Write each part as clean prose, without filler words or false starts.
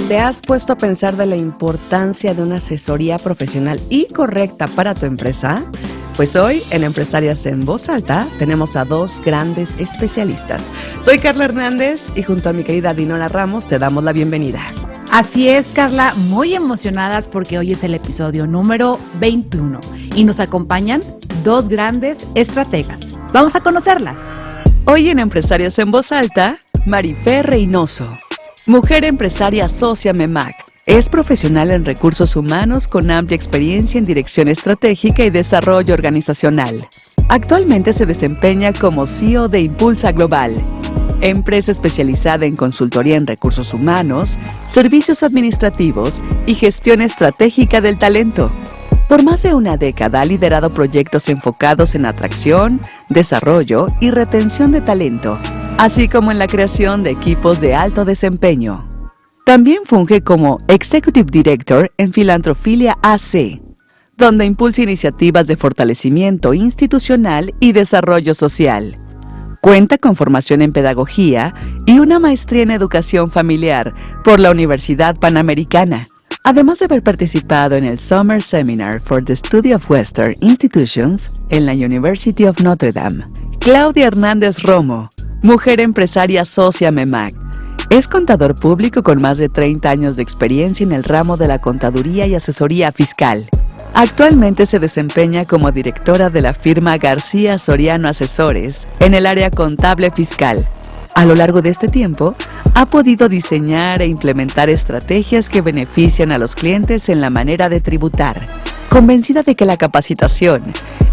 ¿Te has puesto a pensar de la importancia de una asesoría profesional y correcta para tu empresa? Pues hoy en Empresarias en Voz Alta tenemos a dos grandes especialistas. Soy Carla Hernández y junto a mi querida Dinora Ramos te damos la bienvenida. Así es, Carla, muy emocionadas porque hoy es el episodio número 21 y nos acompañan dos grandes estrategas. Vamos a conocerlas. Hoy en Empresarias en Voz Alta, Marifer Reynoso, mujer empresaria socia MEMAC. Es profesional en recursos humanos con amplia experiencia en dirección estratégica y desarrollo organizacional. Actualmente se desempeña como CEO de Impulsa Global, empresa especializada en consultoría en recursos humanos, servicios administrativos y gestión estratégica del talento. Por más de una década ha liderado proyectos enfocados en atracción, desarrollo y retención de talento, así como en la creación de equipos de alto desempeño. También funge como Executive Director en Filantrofilia AC, donde impulsa iniciativas de fortalecimiento institucional y desarrollo social. Cuenta con formación en pedagogía y una maestría en educación familiar por la Universidad Panamericana, además de haber participado en el Summer Seminar for the Study of Western Institutions en la University of Notre Dame. Claudia Hernández Romo, mujer empresaria socia MEMAC. Es contador público con más de 30 años de experiencia en el ramo de la contaduría y asesoría fiscal. Actualmente se desempeña como directora de la firma García Soriano Asesores en el área contable fiscal. A lo largo de este tiempo, ha podido diseñar e implementar estrategias que benefician a los clientes en la manera de tributar, convencida de que la capacitación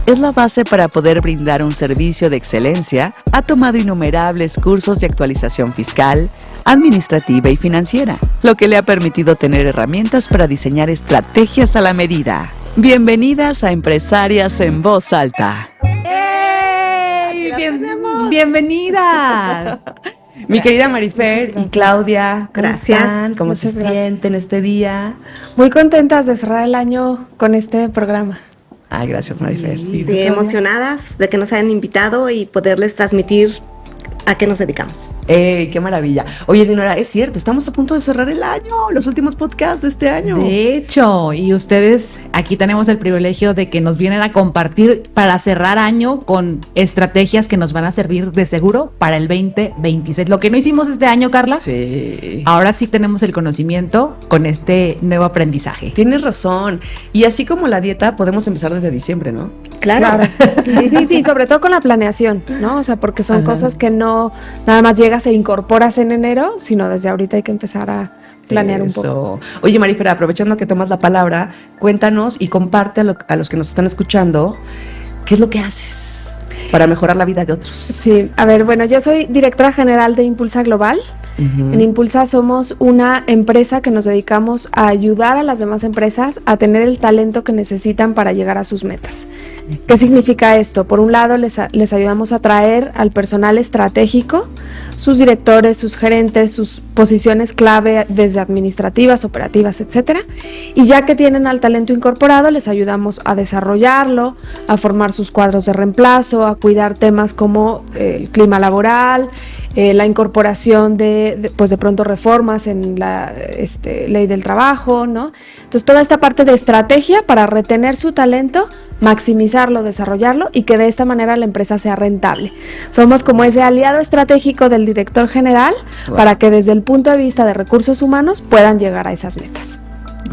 es la base para poder brindar un servicio de excelencia. Ha tomado innumerables cursos de actualización fiscal, administrativa y financiera, lo que le ha permitido tener herramientas para diseñar estrategias a la medida. Bienvenidas a Empresarias en Voz Alta. ¡Ey! Bienvenidas. Mi querida Marifer y Claudia, ¿cómo Gracias. están? ¿Cómo se Muchas gracias. sienten este día? Muy contentas de cerrar el año con este programa. Ay, gracias, Marifer. Sí, Emocionadas de que nos hayan invitado y poderles transmitir a qué nos dedicamos. ¡Qué maravilla! Oye, Dinora, es cierto, estamos a punto de cerrar el año, los últimos podcasts de este año. De hecho, y ustedes aquí tenemos el privilegio de que nos vienen a compartir para cerrar año con estrategias que nos van a servir de seguro para el 2026. Lo que no hicimos este año, Carla, Sí. ahora sí tenemos el conocimiento con este nuevo aprendizaje. Tienes razón. Y así como la dieta, podemos empezar desde diciembre, ¿no? Claro. Sí, sobre todo con la planeación, ¿no? O sea, porque son Ajá. cosas que no nada más llegas e incorporas en enero, sino desde ahorita hay que empezar a planear un poco. Eso. Oye, Marifer, aprovechando que tomas la palabra, cuéntanos y comparte a los que nos están escuchando, ¿qué es lo que haces para mejorar la vida de otros? Sí, a ver, bueno, yo soy directora general de Impulsa Global. Ujú. En Impulsa somos una empresa que nos dedicamos a ayudar a las demás empresas a tener el talento que necesitan para llegar a sus metas. ¿Qué significa esto? Por un lado, les ayudamos a traer al personal estratégico, sus directores, sus gerentes, sus posiciones clave desde administrativas, operativas, etcétera. Y ya que tienen al talento incorporado, les ayudamos a desarrollarlo, a formar sus cuadros de reemplazo, a cuidar temas como el clima laboral, la incorporación de pronto reformas en la ley del trabajo, ¿no? Entonces, toda esta parte de estrategia para retener su talento, maximizarlo, desarrollarlo y que de esta manera la empresa sea rentable. Somos como ese aliado estratégico del director general. Wow. Para que desde el punto de vista de recursos humanos puedan llegar a esas metas.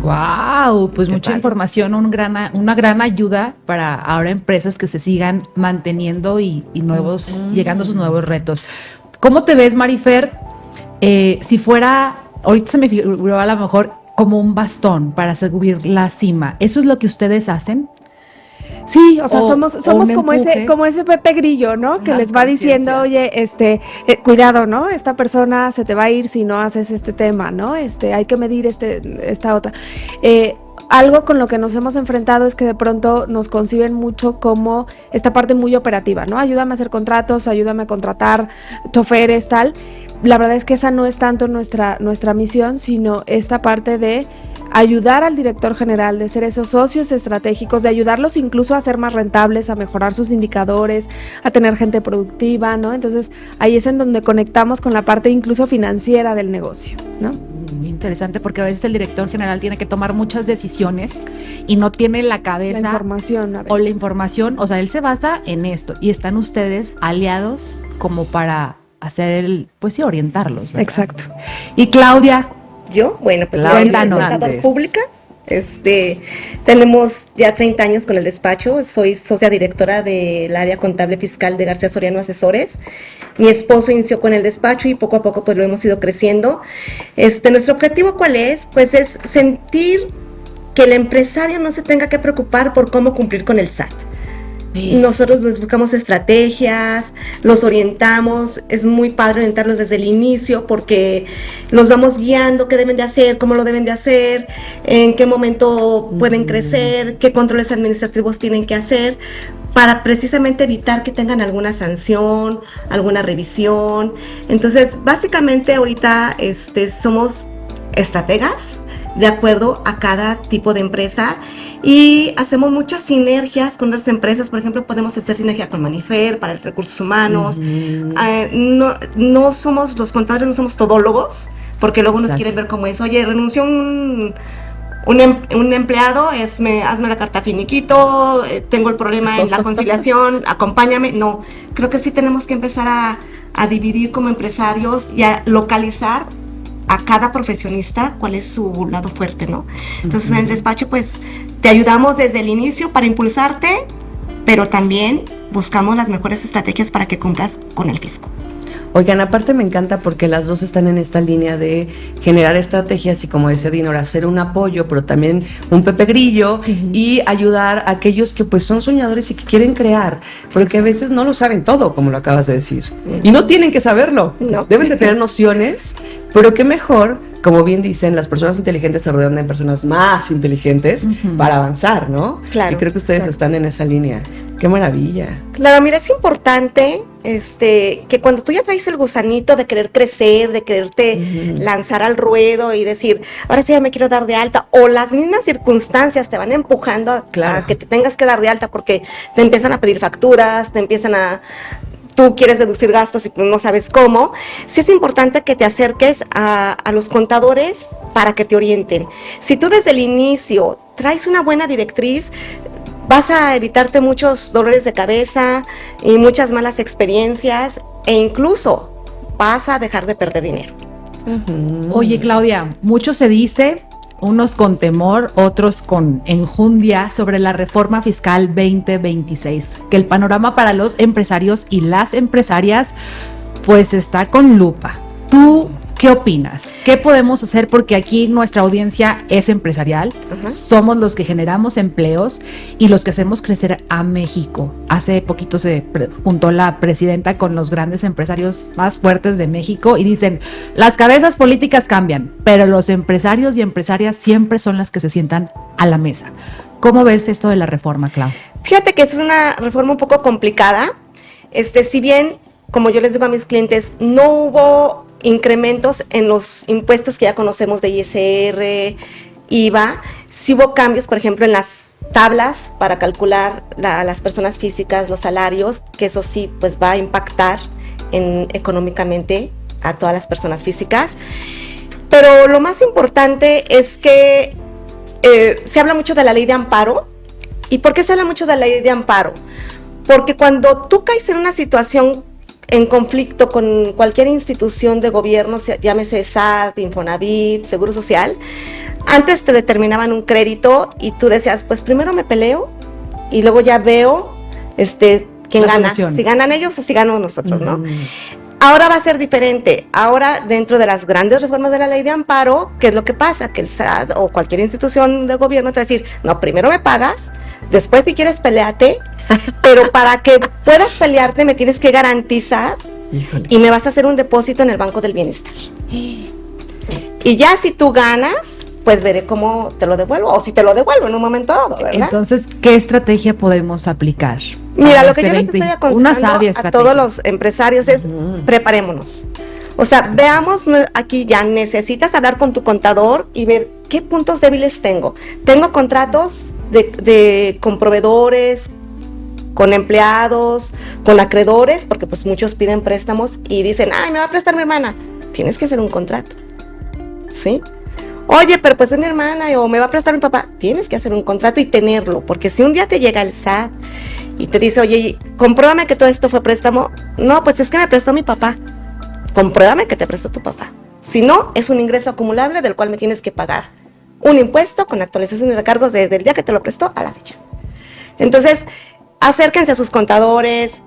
¡Wow! Pues Qué mucha padre. información, una gran ayuda para ahora empresas que se sigan manteniendo y llegando a sus nuevos retos. ¿Cómo te ves, Marifer? Si fuera, ahorita se me figuró a lo mejor como un bastón para subir la cima. ¿Eso es lo que ustedes hacen? Sí, o sea, O somos un como empuje. ese Pepe Grillo, ¿no? Que Ajá, les va diciendo, oye, cuidado, ¿no? Esta persona se te va a ir si no haces este tema, ¿no? Hay que medir esta otra. Algo con lo que nos hemos enfrentado es que de pronto nos conciben mucho como esta parte muy operativa, ¿no? Ayúdame a hacer contratos, ayúdame a contratar choferes, tal. La verdad es que esa no es tanto nuestra misión, sino esta parte de ayudar al director general, de ser esos socios estratégicos, de ayudarlos incluso a ser más rentables, a mejorar sus indicadores, a tener gente productiva, ¿no? Entonces ahí es en donde conectamos con la parte incluso financiera del negocio, ¿no? Muy interesante porque a veces el director general tiene que tomar muchas decisiones y no tiene la cabeza La información a veces. o la información, o sea, él se basa en esto y están ustedes aliados como para hacer pues sí, orientarlos, ¿verdad? Exacto. Y Claudia, Yo, bueno, pues yo Cuéntanos. soy contador pública. Tenemos ya 30 años con el despacho. Soy socia directora del área contable fiscal de García Soriano Asesores. Mi esposo inició con el despacho y poco a poco pues lo hemos ido creciendo. Nuestro objetivo, ¿cuál es? Pues es sentir que el empresario no se tenga que preocupar por cómo cumplir con el SAT. Nosotros les buscamos estrategias, los orientamos, es muy padre orientarlos desde el inicio porque los vamos guiando qué deben de hacer, cómo lo deben de hacer, en qué momento pueden crecer, qué controles administrativos tienen que hacer, para precisamente evitar que tengan alguna sanción, alguna revisión. Entonces, básicamente ahorita somos estrategas de acuerdo a cada tipo de empresa y hacemos muchas sinergias con otras empresas. Por ejemplo, podemos hacer sinergia con Marifer para recursos humanos. No somos los contadores, no somos todólogos, porque luego nos quieren ver como es, oye, renunció un empleado, hazme la carta finiquito, tengo el problema en la conciliación, acompáñame. No, creo que sí tenemos que empezar a dividir como empresarios y a localizar a cada profesionista cuál es su lado fuerte, ¿no? Entonces, en el despacho, pues, te ayudamos desde el inicio para impulsarte, pero también buscamos las mejores estrategias para que cumplas con el fisco. Oigan, aparte me encanta porque las dos están en esta línea de generar estrategias y, como decía Dinora, hacer un apoyo, pero también un Pepe Grillo y ayudar a aquellos que pues son soñadores y que quieren crear, porque a veces no lo saben todo, como lo acabas de decir, y no tienen que saberlo, deben de tener nociones, pero qué mejor, como bien dicen, las personas inteligentes se rodean de personas más inteligentes para avanzar, ¿no? Claro. Y creo que ustedes están en esa línea. ¡Qué maravilla! Claro, mira, es importante que cuando tú ya traes el gusanito de querer crecer, de quererte lanzar al ruedo y decir, ahora sí ya me quiero dar de alta, o las mismas circunstancias te van empujando a que te tengas que dar de alta porque te empiezan a pedir facturas, tú quieres deducir gastos y no sabes cómo, sí es importante que te acerques a los contadores para que te orienten. Si tú desde el inicio traes una buena directriz, vas a evitarte muchos dolores de cabeza y muchas malas experiencias e incluso vas a dejar de perder dinero. Oye, Claudia, mucho se dice, unos con temor, otros con enjundia, sobre la reforma fiscal 2026, que el panorama para los empresarios y las empresarias pues está con lupa. ¿Tú qué opinas? ¿Qué podemos hacer? Porque aquí nuestra audiencia es empresarial, somos los que generamos empleos y los que hacemos crecer a México. Hace poquito se juntó la presidenta con los grandes empresarios más fuertes de México y dicen, las cabezas políticas cambian, pero los empresarios y empresarias siempre son las que se sientan a la mesa. ¿Cómo ves esto de la reforma, Clau? Fíjate que esta es una reforma un poco complicada. Si bien, como yo les digo a mis clientes, no hubo incrementos en los impuestos que ya conocemos de ISR, IVA, sí hubo cambios, por ejemplo, en las tablas para calcular las personas físicas, los salarios, que eso sí, pues va a impactar económicamente a todas las personas físicas. Pero lo más importante es que se habla mucho de la ley de amparo. ¿Y por qué se habla mucho de la ley de amparo? Porque cuando tú caes en una situación en conflicto con cualquier institución de gobierno, llámese SAT, Infonavit, Seguro Social, antes te determinaban un crédito y tú decías, pues primero me peleo y luego ya veo quién gana, si ganan ellos o si ganamos nosotros, ¿no? Ahora va a ser diferente. Ahora, dentro de las grandes reformas de la ley de amparo, ¿qué es lo que pasa? Que el SAT o cualquier institución de gobierno te va a decir, no, primero me pagas, después si quieres peleate, pero para que puedas pelearte me tienes que garantizar y me vas a hacer un depósito en el Banco del Bienestar. Y ya si tú ganas, pues veré cómo te lo devuelvo, o si te lo devuelvo en un momento dado, ¿verdad? Entonces, ¿qué estrategia podemos aplicar? Mira, lo que yo les estoy aconsejando a todos los empresarios es preparémonos. O sea, veamos, aquí ya necesitas hablar con tu contador y ver qué puntos débiles tengo. Tengo contratos con proveedores, con empleados, con acreedores, porque pues muchos piden préstamos y dicen, ay, me va a prestar mi hermana. Tienes que hacer un contrato, ¿sí? Oye, pero pues es mi hermana o me va a prestar mi papá. Tienes que hacer un contrato y tenerlo, porque si un día te llega el SAT y te dice, oye, compruébame que todo esto fue préstamo. No, pues es que me prestó mi papá. Compruébame que te prestó tu papá. Si no, es un ingreso acumulable del cual me tienes que pagar un impuesto con actualización de recargos desde el día que te lo prestó a la fecha. Entonces, acérquense a sus contadores,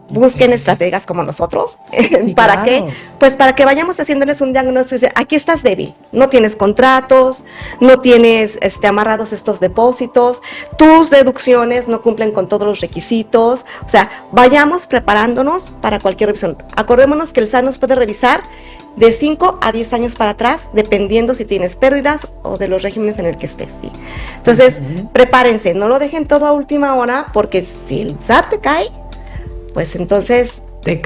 busquen estrategas como nosotros. Sí, ¿Para claro. qué? Pues para que vayamos haciéndoles un diagnóstico y decir, aquí estás débil, no tienes contratos, no tienes amarrados estos depósitos, tus deducciones no cumplen con todos los requisitos. O sea, vayamos preparándonos para cualquier revisión. Acordémonos que el SAT nos puede revisar de 5 a 10 años para atrás, dependiendo si tienes pérdidas o de los regímenes en el que estés. ¿Sí? Entonces, prepárense, no lo dejen todo a última hora, porque si el SAT te cae, pues entonces te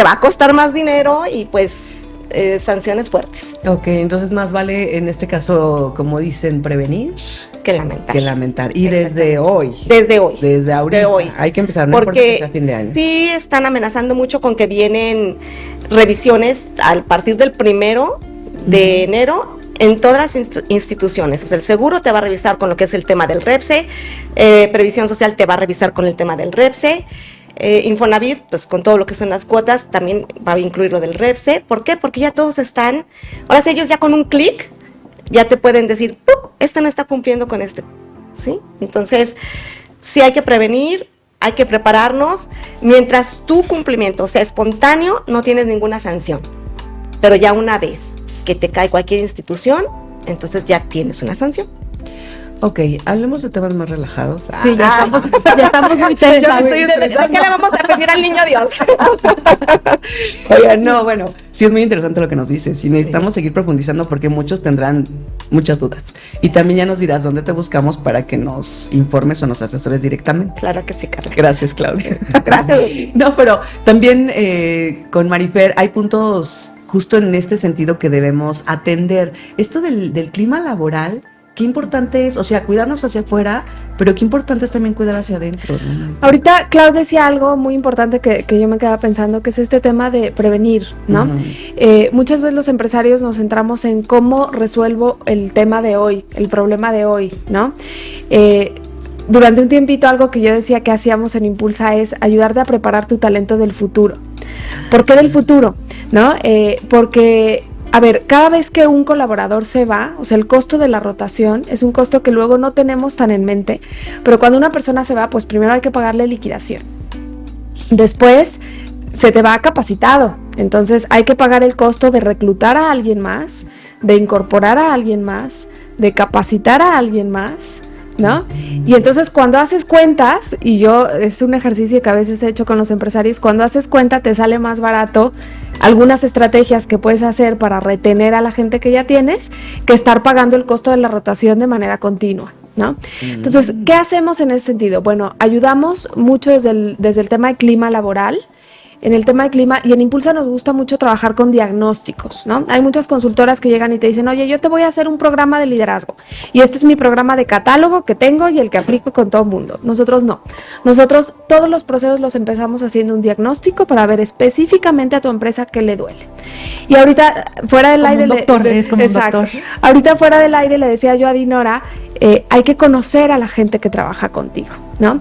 va a costar más dinero y pues sanciones fuertes. Ok, entonces más vale en este caso, como dicen, prevenir Que lamentar. que lamentar. Y desde hoy. Desde hoy. Desde ahorita. De hoy. Hay que empezar, no importa que sea fin de año. Sí están amenazando mucho con que vienen revisiones a partir del 1 de enero en todas las instituciones. O sea, el seguro te va a revisar con lo que es el tema del REPSE, Previsión Social te va a revisar con el tema del REPSE, Infonavit, pues con todo lo que son las cuotas, también va a incluir lo del REPSE. ¿Por qué? Porque ya todos están, ahora sí, ellos ya con un clic, ya te pueden decir, ¡pup! Este no está cumpliendo con este, ¿sí? Entonces, sí hay que prevenir, hay que prepararnos. Mientras tu cumplimiento sea espontáneo, no tienes ninguna sanción. Pero ya una vez que te cae cualquier institución, entonces ya tienes una sanción. Ok, hablemos de temas más relajados. Sí, ya estamos muy tensos. ¿De qué le vamos a pedir al niño Dios? Oigan, no, bueno, sí es muy interesante lo que nos dices y necesitamos seguir profundizando porque muchos tendrán muchas dudas. Y también ya nos dirás dónde te buscamos para que nos informes o nos asesores directamente. Claro que sí, Carla. Gracias, Claudia. Gracias. No, pero también con Marifer hay puntos justo en este sentido que debemos atender. Esto del clima laboral, qué importante es, o sea, cuidarnos hacia afuera, pero qué importante es también cuidar hacia adentro, ¿no? Ahorita Clau decía algo muy importante que yo me quedaba pensando, que es este tema de prevenir, ¿no? Uh-huh. Muchas veces los empresarios nos centramos en cómo resuelvo el tema de hoy, el problema de hoy, ¿no? Durante un tiempito algo que yo decía que hacíamos en Impulsa es ayudarte a preparar tu talento del futuro. ¿Por qué del futuro? ¿No? Porque, a ver, cada vez que un colaborador se va, o sea, el costo de la rotación es un costo que luego no tenemos tan en mente, pero cuando una persona se va, pues primero hay que pagarle liquidación. Después se te va capacitado, entonces hay que pagar el costo de reclutar a alguien más, de incorporar a alguien más, de capacitar a alguien más, ¿no? Y entonces cuando haces cuentas, y yo es un ejercicio que a veces he hecho con los empresarios, cuando haces cuenta te sale más barato algunas estrategias que puedes hacer para retener a la gente que ya tienes que estar pagando el costo de la rotación de manera continua, ¿no? Entonces, ¿qué hacemos en ese sentido? Bueno, ayudamos mucho desde el tema de clima laboral. En el tema de clima, y en Impulsa nos gusta mucho trabajar con diagnósticos, ¿no? Hay muchas consultoras que llegan y te dicen, oye, yo te voy a hacer un programa de liderazgo, y este es mi programa de catálogo que tengo y el que aplico con todo el mundo. Nosotros no. Nosotros todos los procesos los empezamos haciendo un diagnóstico para ver específicamente a tu empresa qué le duele. Y ahorita, fuera del Como aire... un doctor, eres como un doctor. Ahorita fuera del aire le decía yo a Dinora, hay que conocer a la gente que trabaja contigo, ¿no?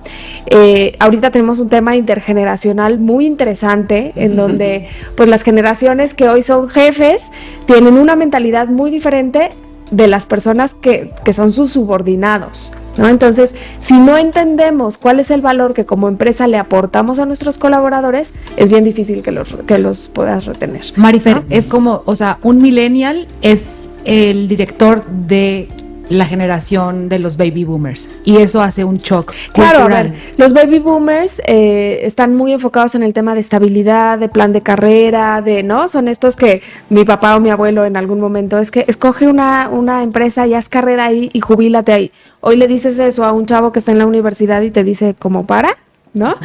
Ahorita tenemos un tema intergeneracional muy interesante en donde pues las generaciones que hoy son jefes tienen una mentalidad muy diferente de las personas que son sus subordinados, ¿no? Entonces, si no entendemos cuál es el valor que como empresa le aportamos a nuestros colaboradores, es bien difícil que los puedas retener. Marifer, ¿no? es como, o sea, un millennial es el director de la generación de los baby boomers y eso hace un shock Claro, cultural. a ver, los baby boomers están muy enfocados en el tema de estabilidad, de plan de carrera, ¿no? Son estos que mi papá o mi abuelo en algún momento, es que escoge una empresa y haz carrera ahí y jubílate ahí. Hoy le dices eso a un chavo que está en la universidad y te dice, ¿cómo para? ¿No?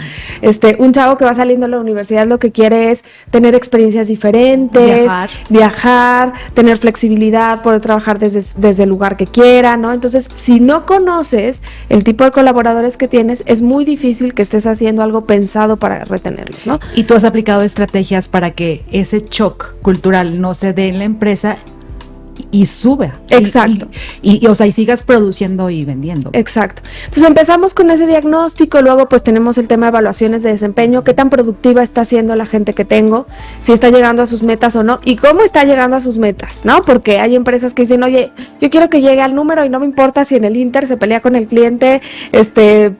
Un chavo que va saliendo a la universidad lo que quiere es tener experiencias diferentes, viajar, tener flexibilidad, poder trabajar desde el lugar que quiera, ¿no? Entonces, si no conoces el tipo de colaboradores que tienes, es muy difícil que estés haciendo algo pensado para retenerlos, ¿no? Y tú has aplicado estrategias para que ese shock cultural no se dé en la empresa y sube. Exacto. O sea, y sigas produciendo y vendiendo. Exacto. Entonces empezamos con ese diagnóstico, luego pues tenemos el tema de evaluaciones de desempeño, qué tan productiva está siendo la gente que tengo, si está llegando a sus metas o no, y cómo está llegando a sus metas, ¿no? Porque hay empresas que dicen, oye, yo quiero que llegue al número y no me importa si en el Inter se pelea con el cliente,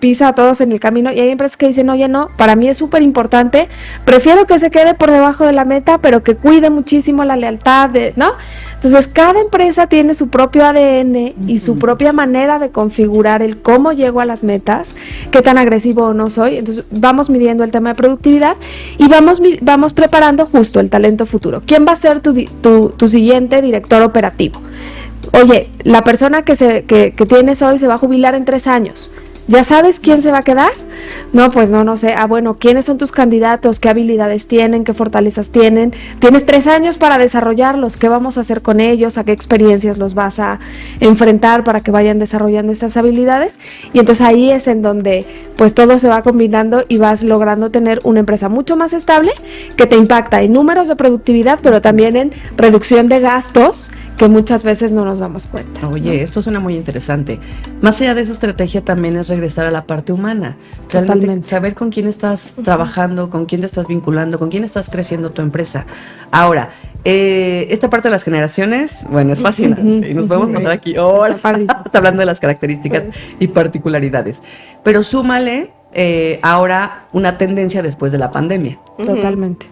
pisa a todos en el camino, y hay empresas que dicen, oye, no, para mí es súper importante, prefiero que se quede por debajo de la meta, pero que cuide muchísimo la lealtad, ¿no? Entonces, cada empresa tiene su propio ADN y su propia manera de configurar el cómo llego a las metas, qué tan agresivo o no soy. Entonces, vamos midiendo el tema de productividad y vamos preparando justo el talento futuro. ¿Quién va a ser tu siguiente director operativo? Oye, la persona que tienes hoy se va a jubilar en 3 años. ¿Ya sabes quién se va a quedar? No, pues no sé. Bueno, ¿quiénes son tus candidatos? ¿Qué habilidades tienen? ¿Qué fortalezas tienen? Tienes 3 años para desarrollarlos. ¿Qué vamos a hacer con ellos? ¿A qué experiencias los vas a enfrentar para que vayan desarrollando estas habilidades? Y entonces ahí es en donde pues todo se va combinando y vas logrando tener una empresa mucho más estable que te impacta en números de productividad, pero también en reducción de gastos que muchas veces no nos damos cuenta. Oye, ¿no? Esto suena muy interesante. Más allá de esa estrategia también es regresar a la parte humana. Realmente Totalmente. saber con quién estás trabajando, con quién te estás vinculando, con quién estás creciendo tu empresa. Ahora, esta parte de las generaciones, bueno, es fascinante y nos podemos pasar aquí horas hablando de las características y particularidades. Pero súmale ahora una tendencia después de la pandemia. Totalmente.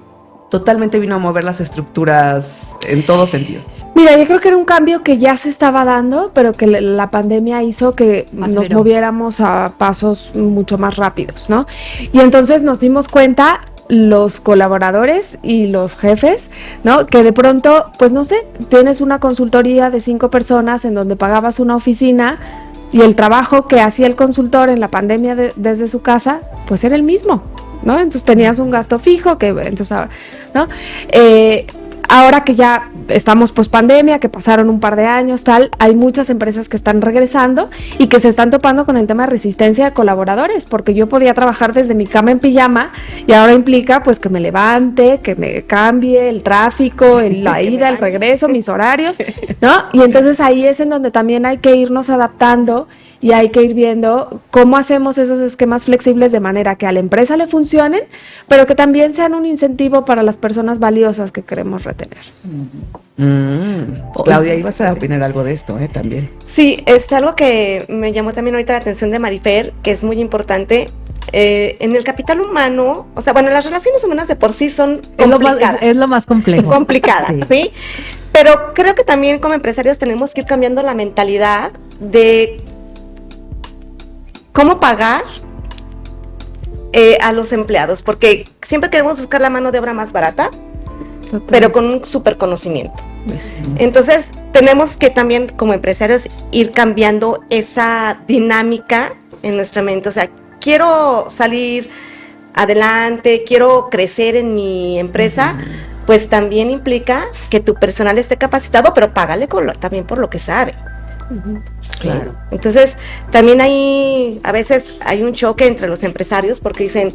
Totalmente vino a mover las estructuras en todo sentido. Mira, yo creo que era un cambio que ya se estaba dando, pero que la pandemia hizo que nos moviéramos a pasos mucho más rápidos, ¿no? Y entonces nos dimos cuenta los colaboradores y los jefes, ¿no? Que de pronto, pues no sé, tienes una consultoría de 5 personas en donde pagabas una oficina y el trabajo que hacía el consultor en la pandemia desde su casa, pues era el mismo, ¿no? Entonces tenías un gasto fijo que, entonces, ¿no? Ahora que ya estamos post pandemia, que pasaron un par de años, tal, hay muchas empresas que están regresando y que se están topando con el tema de resistencia de colaboradores, porque yo podía trabajar desde mi cama en pijama y ahora implica pues que me levante, que me cambie el tráfico, la ida, el regreso, mis horarios, ¿no? Y entonces ahí es en donde también hay que irnos adaptando y hay que ir viendo cómo hacemos esos esquemas flexibles de manera que a la empresa le funcionen, pero que también sean un incentivo para las personas valiosas que queremos retener. Claudia, ibas a opinar algo de esto, también. Sí, algo que me llamó también ahorita la atención de Marifer, que es muy importante. En el capital humano, o sea, bueno, las relaciones humanas de por sí son complicadas. Es lo más complejo. Complicadas, ¿sí? Pero creo que también como empresarios tenemos que ir cambiando la mentalidad de cómo pagar a los empleados, porque siempre queremos buscar la mano de obra más barata, Total. pero con un súper conocimiento. Pues sí. Entonces, tenemos que también como empresarios ir cambiando esa dinámica en nuestra mente. O sea, quiero salir adelante, quiero crecer en mi empresa, pues también implica que tu personal esté capacitado, pero págale también por lo que sabe. Claro. Entonces, también a veces hay un choque entre los empresarios porque dicen,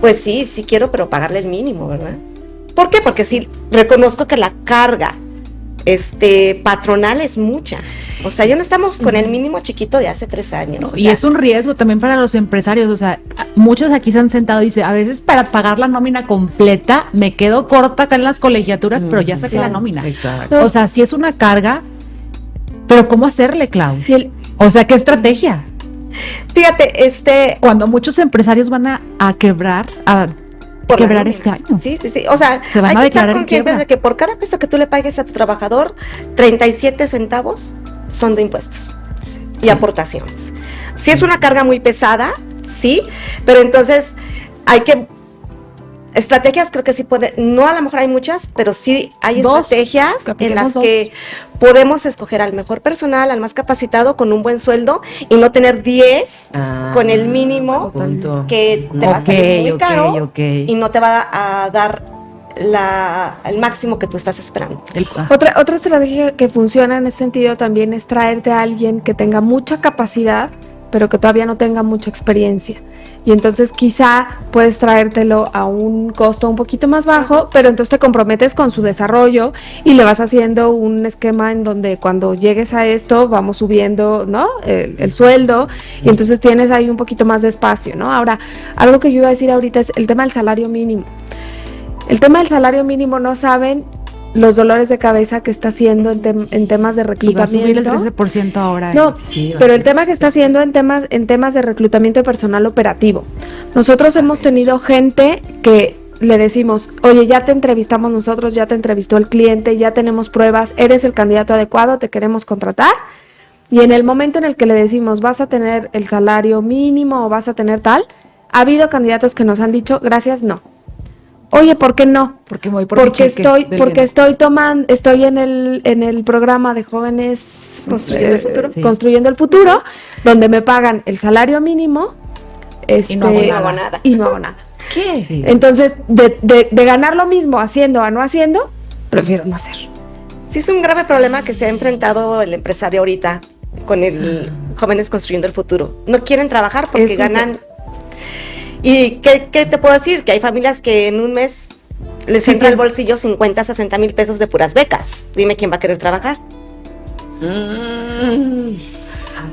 pues sí quiero, pero pagarle el mínimo, ¿verdad? ¿Por qué? Porque sí, reconozco que la carga patronal es mucha. O sea, ya no estamos con el mínimo chiquito de hace 3 años. Y es un riesgo también para los empresarios. O sea, muchos aquí se han sentado y dicen, a veces para pagar la nómina completa me quedo corta acá en las colegiaturas, pero ya saqué la nómina. Exacto. O sea, sí es una carga, pero ¿cómo hacerle, Clau? O sea, ¿qué estrategia? Fíjate, Cuando muchos empresarios van a quebrar, por la quebrar nómina. este año. Sí. O sea, Se van hay a que declarar estar en conscientes quiebra. de que por cada peso que tú le pagues a tu trabajador, 37 centavos son de impuestos y aportaciones. Sí es una carga muy pesada, sí, pero entonces hay que... Estrategias creo que sí puede, no a lo mejor hay muchas, pero sí hay estrategias en las que podemos escoger al mejor personal, al más capacitado, con un buen sueldo y no tener 10 con el mínimo que te va a salir muy caro y no te va a dar el máximo que tú estás esperando. Otra estrategia que funciona en ese sentido también es traerte a alguien que tenga mucha capacidad, pero que todavía no tenga mucha experiencia. y entonces quizá puedes traértelo a un costo un poquito más bajo, pero entonces te comprometes con su desarrollo y le vas haciendo un esquema en donde cuando llegues a esto vamos subiendo, ¿no? El sueldo, y entonces tienes ahí un poquito más de espacio, ¿no? Ahora, algo que yo iba a decir ahorita es el tema del salario mínimo. El tema del salario mínimo, no saben los dolores de cabeza que está haciendo en temas de reclutamiento. Y va a subir el 13% ahora. No, Sí, pero el tema que está haciendo en temas de reclutamiento de personal operativo. Nosotros hemos tenido gente que le decimos, oye, ya te entrevistamos nosotros, ya te entrevistó el cliente, ya tenemos pruebas, eres el candidato adecuado, te queremos contratar. Y en el momento en el que le decimos, vas a tener el salario mínimo o vas a tener tal, ha habido candidatos que nos han dicho, gracias, no. Oye, ¿por qué no? Porque voy por Porque mi cheque del bienestar. estoy en el programa de jóvenes Construyendo Construyendo el futuro, donde me pagan el salario mínimo, Y no hago nada. y no hago nada. ¿Qué? Sí. Entonces, de ganar lo mismo haciendo a no haciendo, prefiero no hacer. Sí, es un grave problema que se ha enfrentado el empresario ahorita con el Jóvenes Construyendo el Futuro. No quieren trabajar porque ganan. ¿Y qué te puedo decir? Que hay familias que en un mes les entra al bolsillo 50, 60 mil pesos de puras becas. Dime quién va a querer trabajar. Ay,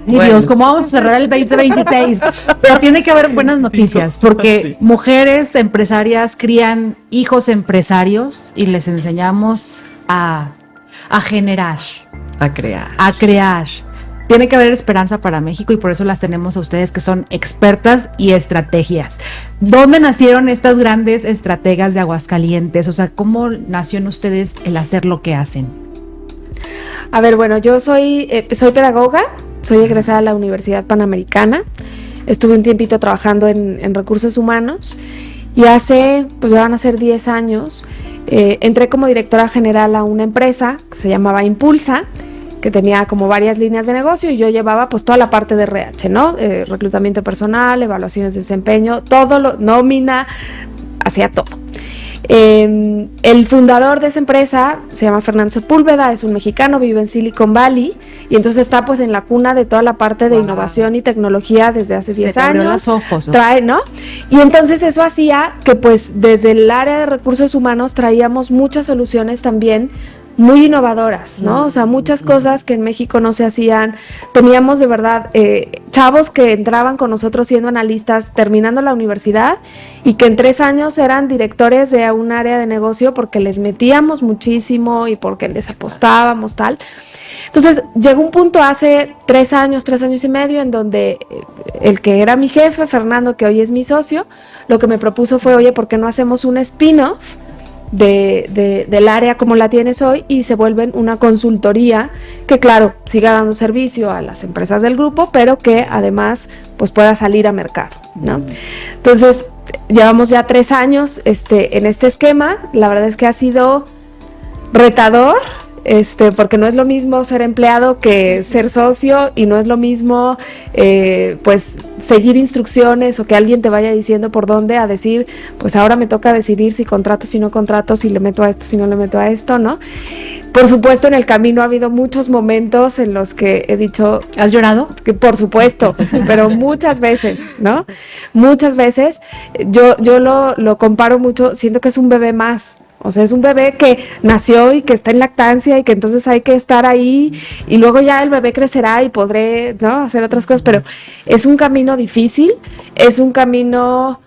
Bueno. Dios, ¿cómo vamos a cerrar el 2026? Pero tiene que haber buenas noticias, porque mujeres empresarias crían hijos empresarios y les enseñamos a generar, A crear. a crear. Tiene que haber esperanza para México y por eso las tenemos a ustedes que son expertas y estrategias. ¿Dónde nacieron estas grandes estrategas de Aguascalientes? O sea, ¿cómo nació en ustedes el hacer lo que hacen? A ver, bueno, yo soy pedagoga, soy egresada de la Universidad Panamericana, estuve un tiempito trabajando en recursos humanos y hace, pues ya van a ser 10 años, entré como directora general a una empresa que se llamaba Impulsa, que tenía como varias líneas de negocio y yo llevaba pues toda la parte de RH, ¿no? Reclutamiento personal, evaluaciones de desempeño, nómina, hacía todo. El fundador de esa empresa se llama Fernando Sepúlveda, es un mexicano, vive en Silicon Valley y entonces está pues en la cuna de toda la parte de innovación y tecnología desde hace 10 Se te abrió años. los ojos, ¿no? Trae, ¿no? Y entonces eso hacía que pues desde el área de recursos humanos traíamos muchas soluciones también muy innovadoras, ¿no? O sea, muchas cosas que en México no se hacían. Teníamos de verdad chavos que entraban con nosotros siendo analistas terminando la universidad y que en 3 años eran directores de un área de negocio porque les metíamos muchísimo y porque les apostábamos, tal. Entonces, llegó un punto hace 3 años y medio, en donde el que era mi jefe, Fernando, que hoy es mi socio, lo que me propuso fue, oye, ¿por qué no hacemos un spin-off del área como la tienes hoy y se vuelven una consultoría que, claro, siga dando servicio a las empresas del grupo, pero que además pues pueda salir a mercado, ¿no? Entonces, llevamos ya 3 años en este esquema. La verdad es que ha sido retador, porque no es lo mismo ser empleado que ser socio y no es lo mismo pues seguir instrucciones o que alguien te vaya diciendo por dónde, a decir pues ahora me toca decidir si contrato, si no contrato, si le meto a esto, si no le meto a esto, ¿no? Por supuesto, en el camino ha habido muchos momentos en los que he dicho... ¿Has llorado? Que por supuesto, pero muchas veces, ¿no? Muchas veces. Yo lo comparo mucho, siento que es un bebé más. O sea, es un bebé que nació y que está en lactancia y que entonces hay que estar ahí y luego ya el bebé crecerá y podré, ¿no?, hacer otras cosas, pero es un camino difícil, es un camino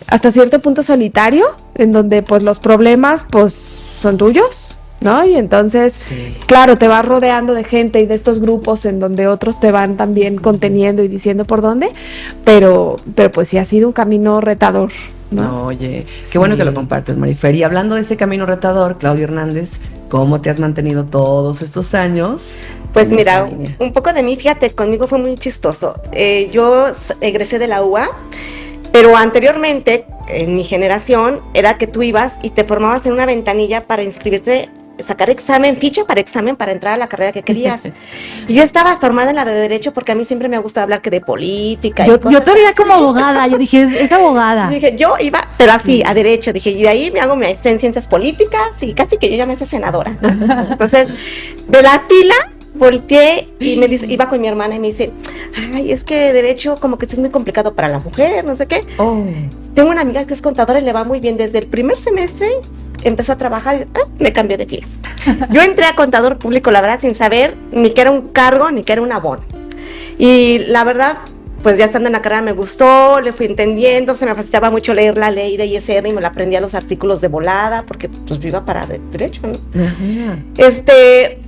hasta cierto punto solitario, en donde pues los problemas pues son tuyos, ¿no? Y entonces, claro, te vas rodeando de gente y de estos grupos en donde otros te van también conteniendo y diciendo por dónde, pero pues sí ha sido un camino retador, ¿no? No, oye, qué bueno que lo compartes, Marifer. Y hablando de ese camino retador, Claudia Hernández, ¿cómo te has mantenido todos estos años? Pues mira, un poco de mí, fíjate, conmigo fue muy chistoso. Yo egresé de la UA, pero anteriormente, en mi generación, era que tú ibas y te formabas en una ventanilla para inscribirte, sacar examen, ficha para examen para entrar a la carrera que querías. Y yo estaba formada en la de Derecho porque a mí siempre me ha gustado hablar que de política. Yo te veía como abogada, yo dije, es abogada. Y dije, yo iba, pero así, a Derecho, dije, y de ahí me hago maestría en Ciencias Políticas y casi que yo ya me hice senadora. Entonces, de la fila volteé y me dice, iba con mi hermana y me dice, ay, es que derecho como que es muy complicado para la mujer, no sé qué. Tengo una amiga que es contadora y le va muy bien. Desde el primer semestre empezó a trabajar y me cambié de fila. Yo entré a contador público, la verdad, sin saber ni que era un cargo ni que era un abono. Y la verdad, pues ya estando en la carrera me gustó, le fui entendiendo, se me facilitaba mucho leer la ley de ISR y me la aprendía los artículos de volada, porque pues yo iba para derecho, ¿no?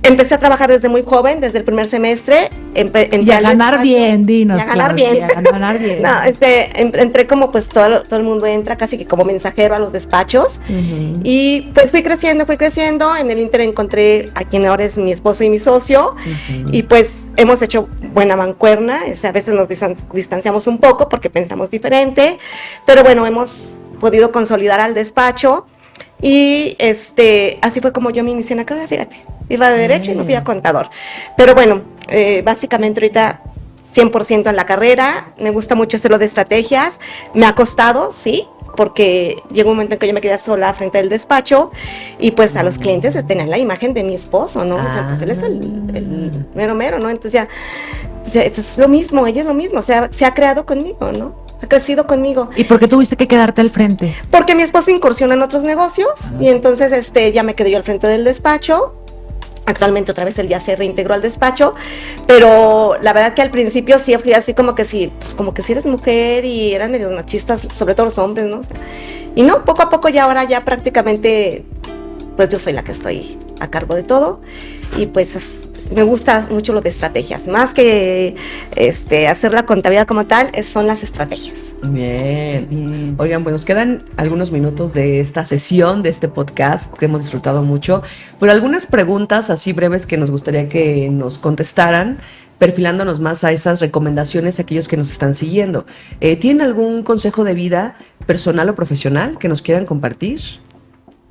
Empecé a trabajar desde muy joven, desde el primer semestre. Y a ganar bien, dinos. Y a ganar bien. No, entré como pues todo el mundo entra, casi que como mensajero a los despachos. Y pues fui creciendo, en el Inter encontré a quien ahora es mi esposo y mi socio, y pues hemos hecho buena mancuerna, a veces nos distanciamos un poco porque pensamos diferente, pero bueno, hemos podido consolidar al despacho y así fue como yo me inicié en la carrera, fíjate, iba de derecho y me fui a contador, pero bueno, básicamente ahorita 100% en la carrera, me gusta mucho hacerlo de estrategias, me ha costado, sí, porque llegó un momento en que yo me quedé sola frente al despacho y pues a los clientes tenían la imagen de mi esposo, ¿no? O sea, pues él es el mero, ¿no? Entonces ya, pues lo mismo, ella es lo mismo, o sea, se ha creado conmigo, ¿no? Ha crecido conmigo. ¿Y por qué tuviste que quedarte al frente? Porque mi esposo incursiona en otros negocios y entonces ya me quedé yo al frente del despacho. Actualmente otra vez él ya se reintegró al despacho, pero la verdad que al principio sí fui así como que sí, pues como que sí eres mujer y eran medio machistas, sobre todo los hombres, ¿no? O sea, y no, poco a poco ya ahora ya prácticamente, pues yo soy la que estoy a cargo de todo y pues me gusta mucho lo de estrategias, más que hacer la contabilidad como tal, son las estrategias. Bien. Oigan, pues nos quedan algunos minutos de esta sesión, de este podcast que hemos disfrutado mucho, pero algunas preguntas así breves que nos gustaría que nos contestaran, perfilándonos más a esas recomendaciones a aquellos que nos están siguiendo. ¿Tienen algún consejo de vida personal o profesional que nos quieran compartir?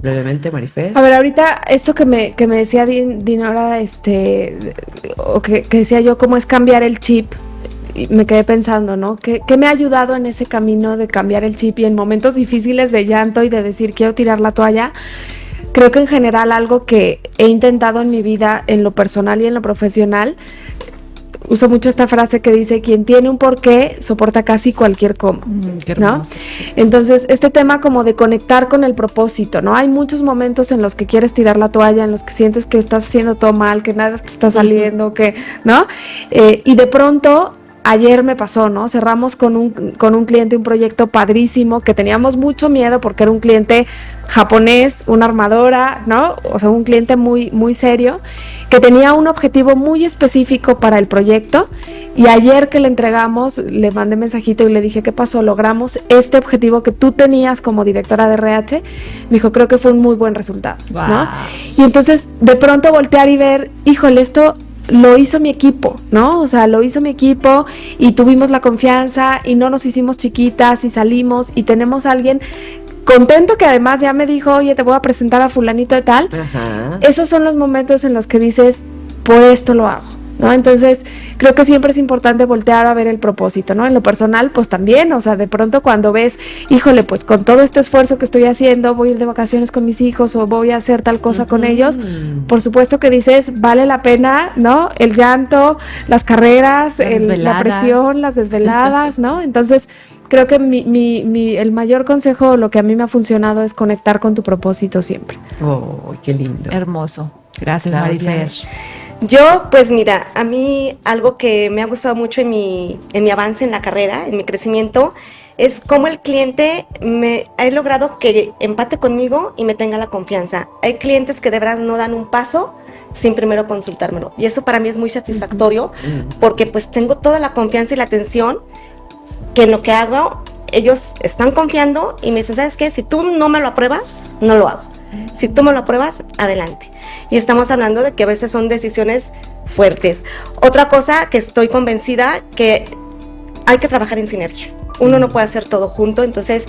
Brevemente, Marifer. A ver, ahorita esto que me decía Dinora, o que decía yo, cómo es cambiar el chip, y me quedé pensando, ¿no? ¿Qué me ha ayudado en ese camino de cambiar el chip y en momentos difíciles de llanto y de decir quiero tirar la toalla? Creo que en general algo que he intentado en mi vida, en lo personal y en lo profesional, uso mucho esta frase que dice, quien tiene un porqué soporta casi cualquier cómo, qué hermoso, ¿no? Sí. Entonces, este tema como de conectar con el propósito, ¿no? Hay muchos momentos en los que quieres tirar la toalla, en los que sientes que estás haciendo todo mal, que nada te está saliendo, que, ¿no? Y de pronto, ayer me pasó, ¿no? Cerramos con un cliente un proyecto padrísimo que teníamos mucho miedo porque era un cliente japonés, una armadora, ¿no? O sea, un cliente muy, muy serio, que tenía un objetivo muy específico para el proyecto y ayer que le entregamos, le mandé mensajito y le dije, ¿qué pasó? Logramos este objetivo que tú tenías como directora de RH. Me dijo, creo que fue un muy buen resultado, wow, ¿no? Y entonces, de pronto voltear y ver, híjole, esto lo hizo mi equipo, ¿no? O sea, lo hizo mi equipo y tuvimos la confianza y no nos hicimos chiquitas y salimos y tenemos a alguien contento que además ya me dijo, oye, te voy a presentar a fulanito de tal. Ajá. Esos son los momentos en los que dices, por esto lo hago, ¿no? Entonces, creo que siempre es importante voltear a ver el propósito, ¿no? En lo personal, pues también, o sea, de pronto cuando ves, híjole, pues con todo este esfuerzo que estoy haciendo, voy a ir de vacaciones con mis hijos o voy a hacer tal cosa con ellos, por supuesto que dices, vale la pena, ¿no? El llanto, las carreras, la presión, las desveladas, ¿no? Entonces, creo que el mayor consejo, lo que a mí me ha funcionado es conectar con tu propósito siempre. Oh, qué lindo. Hermoso. Gracias, Marifer. Yo, pues mira, a mí algo que me ha gustado mucho en mi avance en la carrera, en mi crecimiento, es cómo el cliente he logrado que empate conmigo y me tenga la confianza. Hay clientes que de verdad no dan un paso sin primero consultármelo. Y eso para mí es muy satisfactorio porque pues tengo toda la confianza y la atención que en lo que hago, ellos están confiando y me dicen, ¿sabes qué? Si tú no me lo apruebas, no lo hago. Si tú me lo apruebas, adelante. Y estamos hablando de que a veces son decisiones fuertes. Otra cosa que estoy convencida, que hay que trabajar en sinergia. Uno no puede hacer todo junto, entonces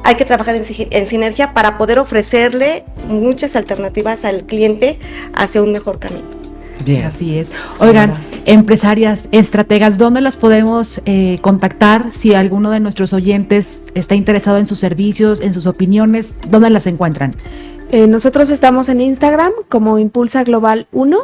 hay que trabajar en sinergia para poder ofrecerle muchas alternativas al cliente hacia un mejor camino. Bien. Así es. Oigan, empresarias, estrategas, ¿dónde las podemos contactar si alguno de nuestros oyentes está interesado en sus servicios, en sus opiniones? ¿Dónde las encuentran? Nosotros estamos en Instagram como Impulsa Global 1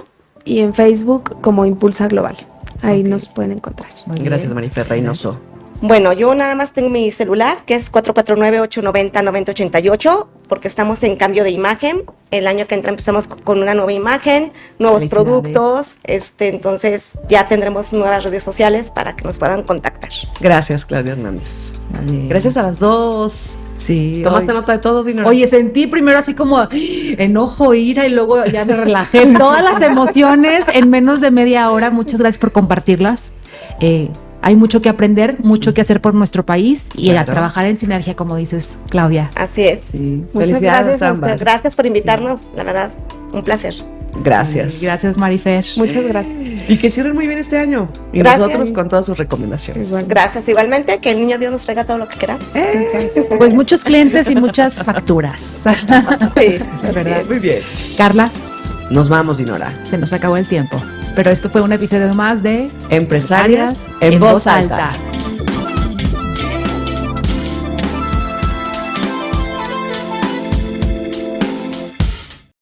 y en Facebook como Impulsa Global. Ahí nos pueden encontrar. Muy bien. Gracias, Marifer Reynoso. Bueno, yo nada más tengo mi celular, que es 449-890-9088, porque estamos en cambio de imagen. El año que entra empezamos con una nueva imagen, nuevos Felicidades. productos, entonces ya tendremos nuevas redes sociales para que nos puedan contactar. Gracias, Claudia Hernández. Muy bien. Gracias a las dos. Sí. ¿Tomaste hoy- nota de todo, Dinora? Oye, sentí primero así como enojo, ira y luego ya me relajé. Todas las emociones en menos de media hora. Muchas gracias por compartirlas. Hay mucho que aprender, mucho que hacer por nuestro país y a Claro. trabajar en sinergia, como dices, Claudia. Así es. Sí. Muchas Felicidades gracias a ambas. ustedes. Gracias por invitarnos, la verdad, un placer. Gracias. Gracias, Marifer. Muchas gracias. Y que cierren muy bien este año. Y Gracias. nosotros con todas sus recomendaciones. Igual. Gracias igualmente, que el niño Dios nos traiga todo lo que queramos. Pues muchos clientes y muchas facturas. Sí, Es verdad. Muy bien. Carla, Nos vamos, Dinora. se nos acabó el tiempo. Pero esto fue un episodio más de Empresarias en voz alta.